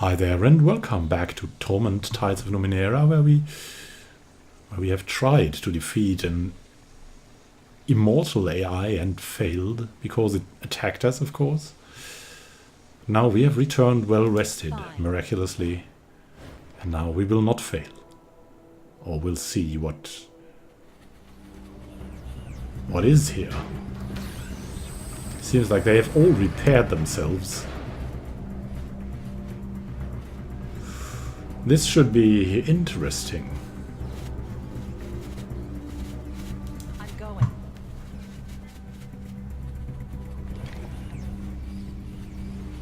Hi there and welcome back to Torment Tides of Numenera, where we have tried to defeat an immortal AI and failed because it attacked us, of course. Now we have returned well rested, miraculously, and now we will not fail. Or we'll see what is here. Seems like they have all repaired themselves. This should be interesting. I'm going.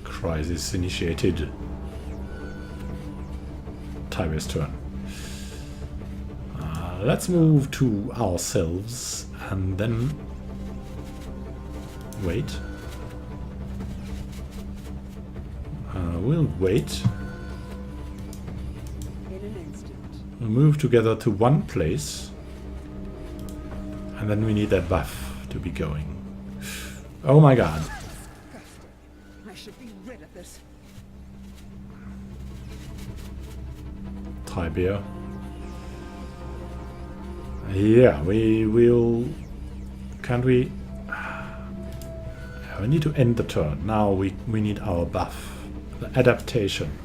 Crisis initiated. Tiberius' turn. Let's move to ourselves and then wait. We'll wait. We'll move together to one place, and then we need that buff to be going. Oh my god. I should be rid of this. Tiber. Yeah, we will... Can't we... We need to end the turn. Now we need our buff. The adaptation.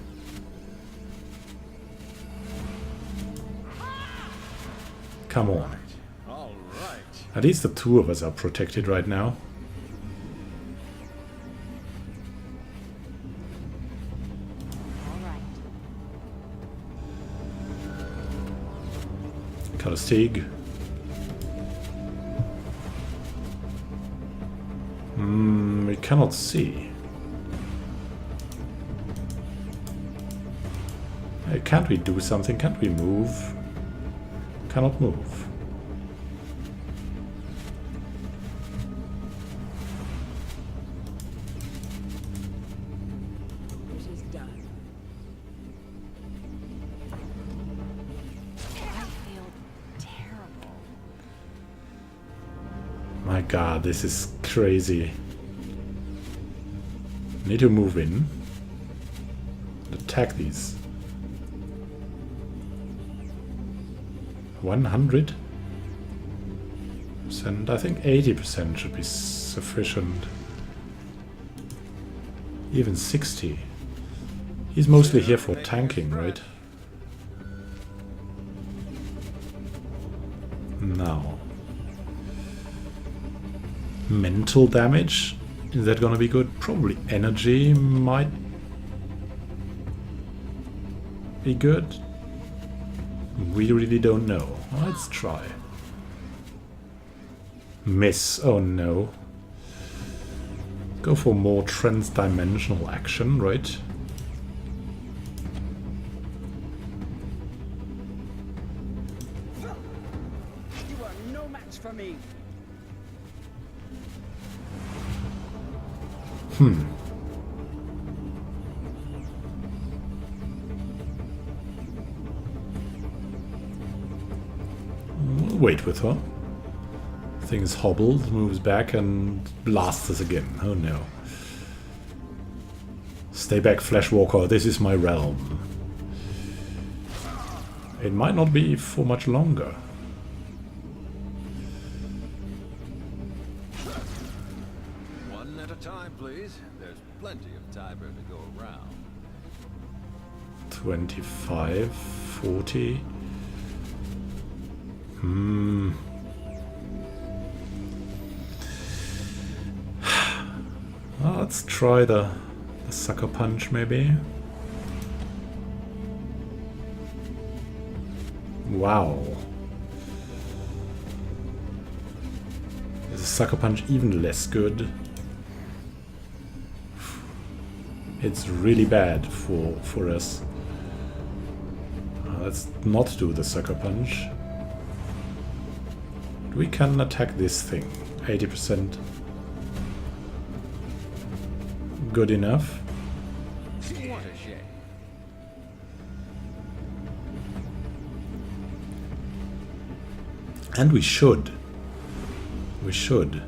Come on. All right. At least the two of us are protected right now. All right. Kalstig. We cannot see. Hey, can't we do something? Can't we move? Cannot move. It is done. I feel terrible. My god, this is crazy. Need to move in. Attack these. 100%. I think 80% should be sufficient. Even 60. He's mostly here for tanking, right? Now. Mental damage? Is that gonna be good? Probably energy might be good. We really don't know. Let's try. Miss. Oh no. Go for more trans-dimensional action, right? You are no match for me. We'll wait with her. Thing is hobbled, moves back and blasts us again. Oh no. Stay back, Fleshwalker. This is my realm. It might not be for much longer. One at a time, please. There's plenty of Tiber to go around. 25, 40. Well, let's try the sucker punch, maybe. Wow. Is the sucker punch even less good? It's really bad for us. Let's not do the sucker punch. We can attack this thing. 80%. Good enough. What a shame. And we should. We should.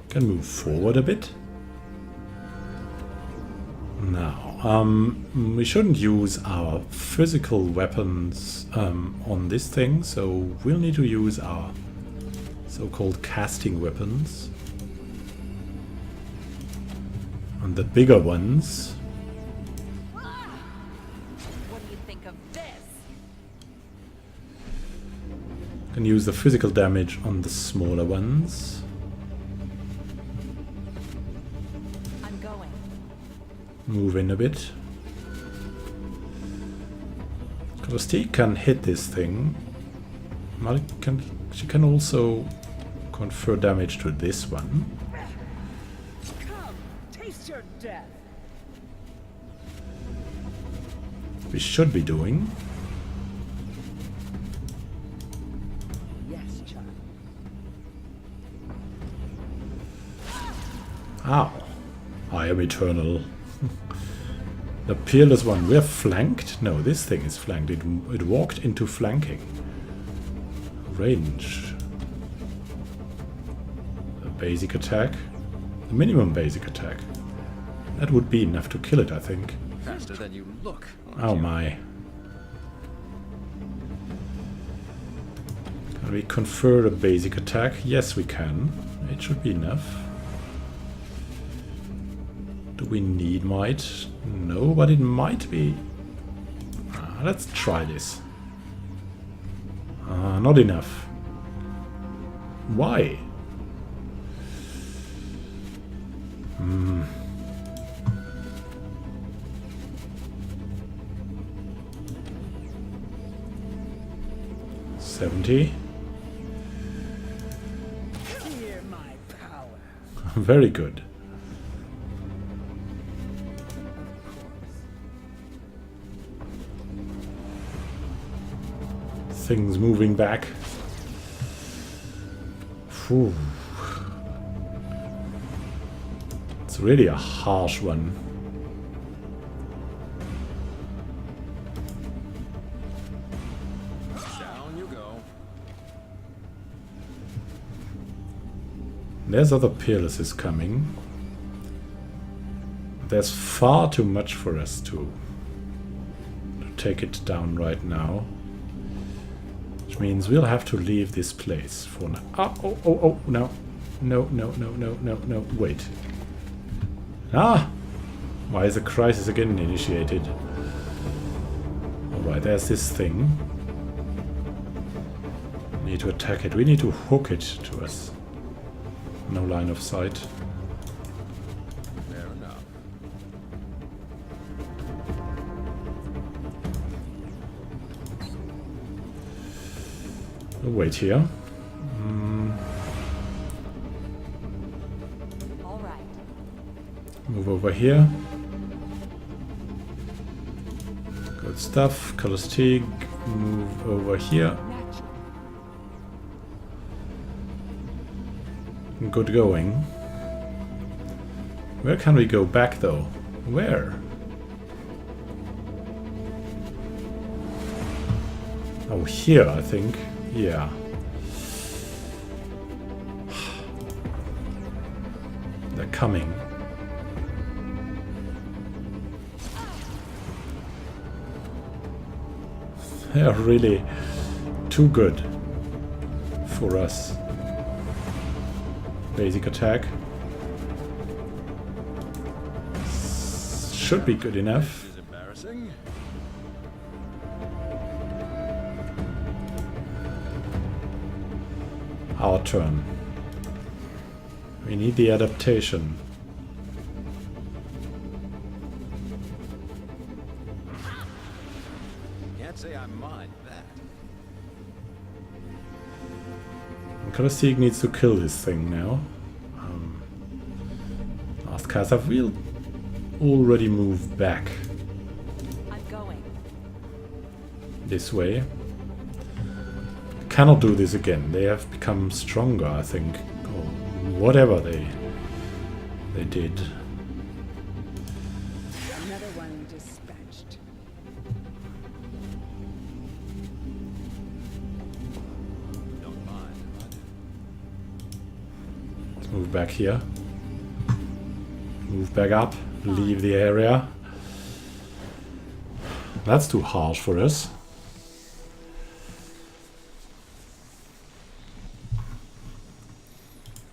Can move forward a bit. Now, we shouldn't use our physical weapons on this thing, so we'll need to use our so-called casting weapons. And the bigger ones. What do you think of this? Can use the physical damage on the smaller ones. I'm going. Move in a bit. Kalostik can hit this thing. She can also confer damage to this one. Come, taste your death. We should be doing. Yes, child. Ow. I am eternal. The Peerless one. We're flanked? No, this thing is flanked. It walked into flanking. Range. A basic attack. The minimum basic attack. That would be enough to kill it, I think. Faster than you look. aren't Oh you? my. Can we confer a basic attack? Yes, we can. It should be enough. Do we need might? No, but it might be. Let's try this. Not enough. Why? Hmm. $70. Hear my power. Very good. Things moving back. Phew. It's really a harsh one. Down you go. There's other Peerlesses coming. There's far too much for us to take it down right now. Which means we'll have to leave this place for now. Oh, no. No, wait. Ah! Why is a crisis again initiated? Alright, there's this thing. Need to attack it. We need to hook it to us. No line of sight. Fair enough. We'll wait here. All right. Move over here. Good stuff. Kalostig, move over here. Good going. Where can we go back though? Where? Oh, here, I think. Yeah. They're coming. They're really too good for us. Basic attack. Should be good enough. This is embarrassing. Our turn. We need the adaptation. Can't say I mind that. Kalostig needs to kill this thing now. Last cast up. We'll already move back I'm going. this way. Cannot do this again. They have become stronger, I think. Or whatever they did. Another one dispatched. Don't mind. Move back here. Move back up. Leave the area. That's too harsh for us.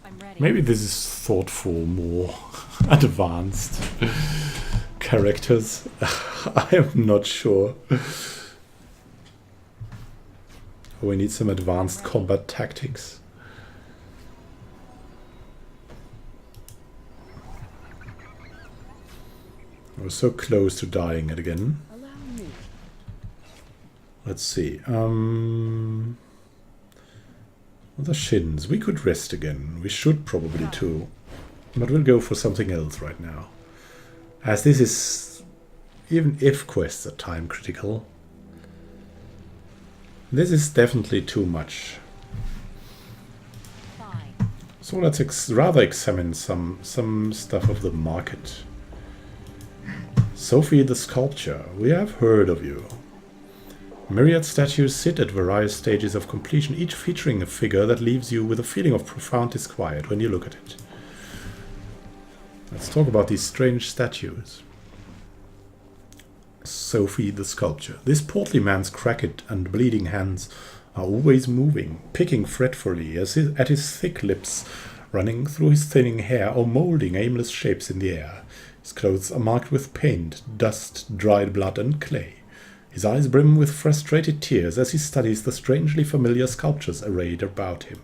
I'm ready. Maybe this is thought for more advanced characters. I am not sure. We need some advanced combat tactics. I was so close to dying it again. Allow me. Let's see. The shins. We could rest again. We should probably too. But we'll go for something else right now. As this is... Even if quests are time critical, this is definitely too much. Fine. So let's rather examine some stuff of the market. Sophie the Sculptor. We have heard of you. Myriad statues sit at various stages of completion, each featuring a figure that leaves you with a feeling of profound disquiet when you look at it. Let's talk about these strange statues. Sophie the Sculptor. This portly man's cracked and bleeding hands are always moving, picking fretfully at his thick lips, running through his thinning hair or moulding aimless shapes in the air. His clothes are marked with paint, dust, dried blood, and clay. His eyes brim with frustrated tears as he studies the strangely familiar sculptures arrayed about him.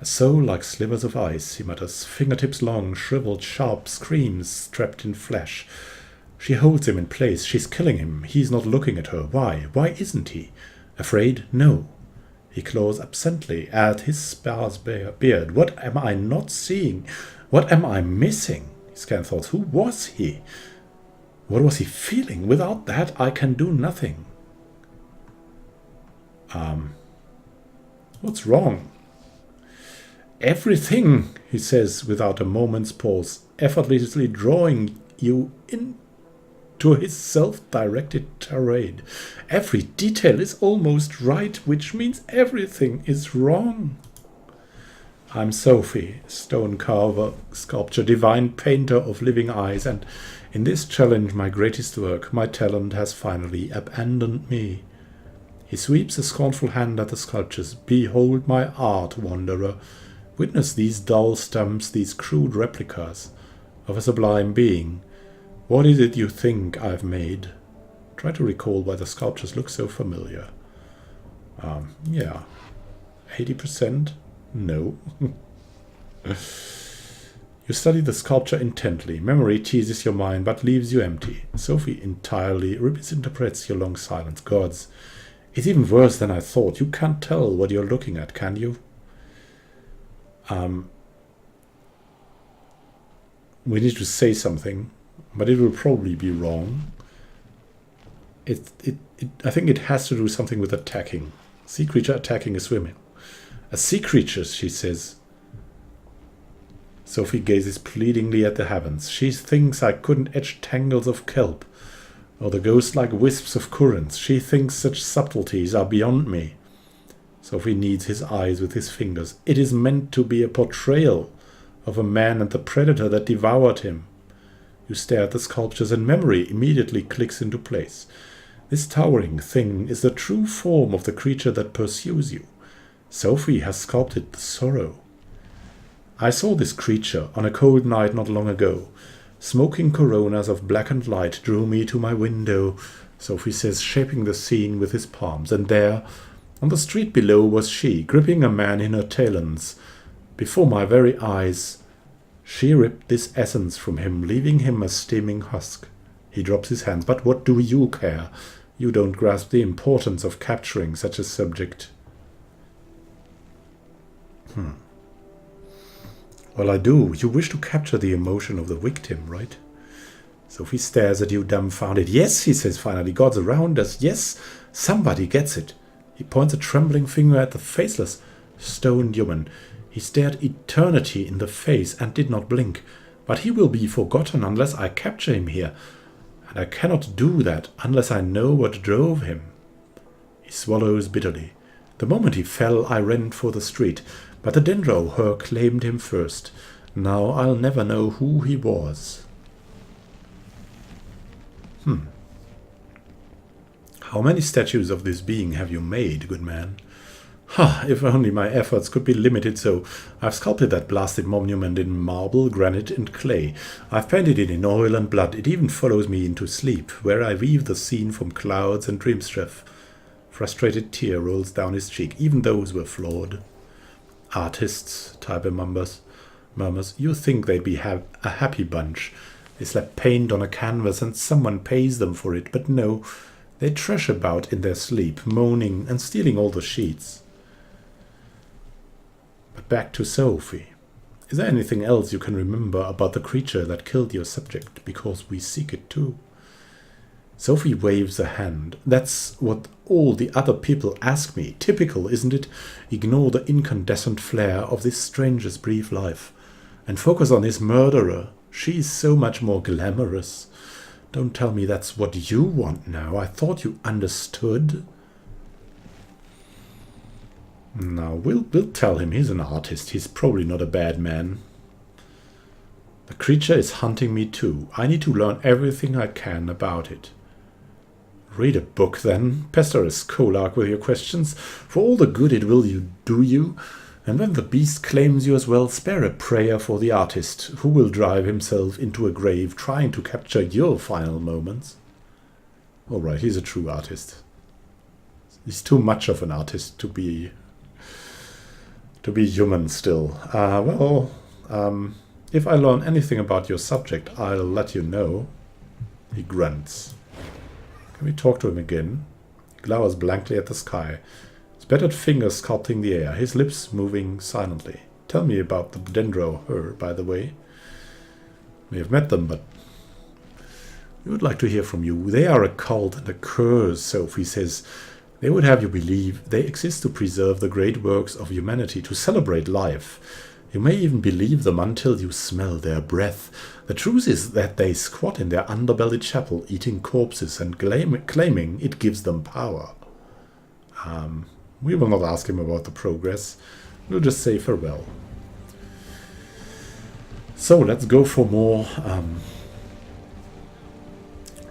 A soul like slivers of ice, he mutters, fingertips long, shriveled, sharp screams trapped in flesh. She holds him in place. She's killing him. He's not looking at her. Why? Why isn't he? Afraid? No. He claws absently at his sparse beard. What am I not seeing? What am I missing? He scans thoughts. Who was he? What was he feeling? Without that, I can do nothing. What's wrong? Everything, he says without a moment's pause, effortlessly drawing you into his self-directed tirade. Every detail is almost right, which means everything is wrong. I'm Sophie, stone carver, sculptor, divine painter of living eyes, and in this challenge, my greatest work, my talent has finally abandoned me. He sweeps a scornful hand at the sculptures. Behold my art, wanderer. Witness these dull stumps, these crude replicas of a sublime being. What is it you think I've made? Try to recall why the sculptures look so familiar. Yeah. 80%? No. You study the sculpture intently. Memory teases your mind, but leaves you empty. Sophie entirely misinterprets your long silence. Gods, it's even worse than I thought. You can't tell what you're looking at, can you? We need to say something, but it will probably be wrong. I think it has to do something with attacking. Sea creature attacking a swimming. A sea creature, she says. Sophie gazes pleadingly at the heavens. She thinks I couldn't etch tangles of kelp, or the ghost-like wisps of currents. She thinks such subtleties are beyond me. Sophie kneads his eyes with his fingers. It is meant to be a portrayal of a man and the predator that devoured him. You stare at the sculptures and memory immediately clicks into place. This towering thing is the true form of the creature that pursues you. Sophie has sculpted the sorrow. I saw this creature on a cold night not long ago. Smoking coronas of blackened light drew me to my window, Sophie says, shaping the scene with his palms. And there, on the street below, was she, gripping a man in her talons. Before my very eyes, she ripped this essence from him, leaving him a steaming husk. He drops his hands. But what do you care? You don't grasp the importance of capturing such a subject. Well, I do. You wish to capture the emotion of the victim, right? Sophie stares at you dumbfounded. Yes, he says finally. God's around us. Yes, somebody gets it. He points a trembling finger at the faceless stone human. He stared eternity in the face and did not blink. But he will be forgotten unless I capture him here. And I cannot do that unless I know what drove him. He swallows bitterly. The moment he fell, I ran for the street. But the Dendro her claimed him first. Now I'll never know who he was. How many statues of this being have you made, good man? Ha! If only my efforts could be limited so. I've sculpted that blasted monument in marble, granite, and clay. I've painted it in oil and blood. It even follows me into sleep, where I weave the scene from clouds and dreamstref. Frustrated tear rolls down his cheek. Even those were flawed. Artists, Tyber murmurs. You think they'd be a happy bunch. They slap paint on a canvas and someone pays them for it, but no. They trash about in their sleep, moaning and stealing all the sheets. But back to Sophie. Is there anything else you can remember about the creature that killed your subject, because we seek it too? Sophie waves a hand. That's what all the other people ask me. Typical, isn't it? Ignore the incandescent flare of this stranger's brief life and focus on his murderer. She's so much more glamorous. Don't tell me that's what you want now. I thought you understood. Now, we'll tell him he's an artist. He's probably not a bad man. The creature is hunting me too. I need to learn everything I can about it. Read a book then. Pester a Skolark with your questions. For all the good it will do you. And when the beast claims you as well, spare a prayer for the artist, who will drive himself into a grave trying to capture your final moments. Alright, he's a true artist. He's too much of an artist to be human still. If I learn anything about your subject, I'll let you know. He grunts. Can we talk to him again? He glowers blankly at the sky. Battered fingers sculpting the air, his lips moving silently. Tell me about the Dendro, her, by the way. We have met them, but we would like to hear from you. They are a cult and a curse, Sophie says. They would have you believe they exist to preserve the great works of humanity, to celebrate life. You may even believe them until you smell their breath. The truth is that they squat in their underbelly chapel, eating corpses and claiming it gives them power. We will not ask him about the progress. We'll just say farewell. So let's go for more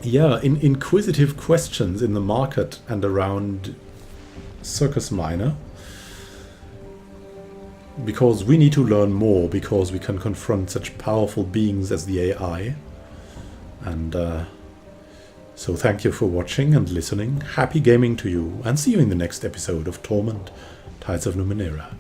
inquisitive questions in the market and around Circus Minor. Because we need to learn more, because we can confront such powerful beings as the AI. And so thank you for watching and listening. Happy gaming to you, and see you in the next episode of Torment, Tides of Numenera.